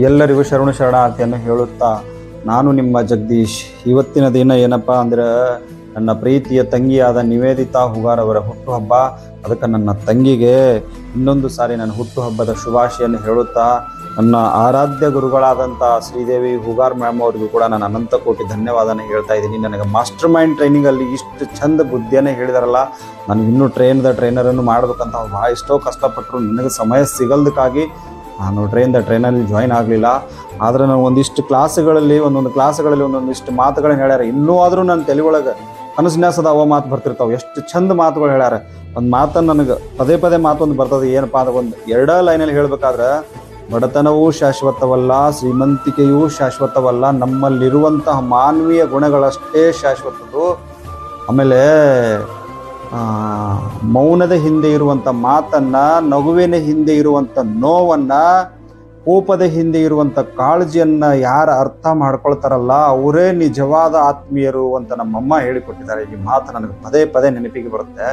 ಎಲ್ಲರಿಗೂ ಶರಣಾರ್ಥಿಯನ್ನು ಹೇಳುತ್ತಾ ನಾನು ನಿಮ್ಮ ಜಗದೀಶ್. ಇವತ್ತಿನ ದಿನ ಏನಪ್ಪ ಅಂದ್ರೆ ನನ್ನ ಪ್ರೀತಿಯ ತಂಗಿಯಾದ ನಿವೇದಿತಾ ಹುಗಾರ್ ಅವರ ಹುಟ್ಟುಹಬ್ಬ. ಅದಕ್ಕೆ ನನ್ನ ತಂಗಿಗೆ ಇನ್ನೊಂದು ಸಾರಿ ನನ್ನ ಹುಟ್ಟುಹಬ್ಬದ ಶುಭಾಶಯನ್ನು ಹೇಳುತ್ತಾ ನನ್ನ ಆರಾಧ್ಯ ಗುರುಗಳಾದಂಥ ಶ್ರೀದೇವಿ ಹುಗಾರ್ ಮ್ಯಾಮ್ ಅವರಿಗೂ ಕೂಡ ನಾನು ಅನಂತ ಕೋಟಿ ಧನ್ಯವಾದನ ಹೇಳ್ತಾ ಇದ್ದೀನಿ. ನನಗೆ ಮಾಸ್ಟರ್ ಮೈಂಡ್ ಟ್ರೈನಿಂಗಲ್ಲಿ ಇಷ್ಟು ಚಂದ ಬುದ್ಧಿಯನ್ನು ಹೇಳಿದಾರಲ್ಲ, ನನಗೆ ಇನ್ನೂ ಟ್ರೈನರನ್ನು ಮಾಡಬೇಕಂತ ಅವ್ರು ಭಾಳ ಎಷ್ಟೋ ಕಷ್ಟಪಟ್ಟರು. ನನಗೆ ಸಮಯ ಸಿಗಲ್ದಕ್ಕಾಗಿ ನಾನು ಟ್ರೈನಲ್ಲಿ ಜಾಯ್ನ್ ಆಗಲಿಲ್ಲ. ಆದರೆ ನಾನು ಒಂದೊಂದು ಕ್ಲಾಸ್ಗಳಲ್ಲಿ ಒಂದೊಂದಿಷ್ಟು ಮಾತುಗಳನ್ನ ಹೇಳ್ಯಾರ. ಇನ್ನೂ ಆದರೂ ನನ್ನ ತಲೆ ಒಳಗೆ ಕನಸಿನ್ಯಾಸದ ಅವ ಮಾತು ಬರ್ತಿರ್ತಾವೆ. ಎಷ್ಟು ಚಂದ ಮಾತುಗಳು ಹೇಳ್ಯಾರ. ಒಂದು ಮಾತನ್ನು ನನಗೆ ಪದೇ ಪದೇ ಮಾತೊಂದು ಬರ್ತದೆ. ಏನಪ್ಪ ಅಂದ್ರೆ ಒಂದು ಎರಡೇ ಲೈನಲ್ಲಿ ಹೇಳ್ಬೇಕಾದ್ರೆ, ಬಡತನವೂ ಶಾಶ್ವತವಲ್ಲ, ಶ್ರೀಮಂತಿಕೆಯೂ ಶಾಶ್ವತವಲ್ಲ, ನಮ್ಮಲ್ಲಿರುವಂತಹ ಮಾನವೀಯ ಗುಣಗಳಷ್ಟೇ ಶಾಶ್ವತದ್ದು. ಆಮೇಲೆ ಮೌನದ ಹಿಂದೆ ಇರುವಂಥ ಮಾತನ್ನು, ನಗುವಿನ ಹಿಂದೆ ಇರುವಂಥ ನೋವನ್ನು, ಕೋಪದ ಹಿಂದೆ ಇರುವಂಥ ಕಾಳಜಿಯನ್ನು ಯಾರು ಅರ್ಥ ಮಾಡ್ಕೊಳ್ತಾರಲ್ಲ ಅವರೇ ನಿಜವಾದ ಆತ್ಮೀಯರು ಅಂತ ನಮ್ಮಮ್ಮ ಹೇಳಿಕೊಟ್ಟಿದ್ದಾರೆ. ಈ ಮಾತು ನನಗೆ ಪದೇ ಪದೇ ನೆನಪಿಗೆ ಬರುತ್ತೆ.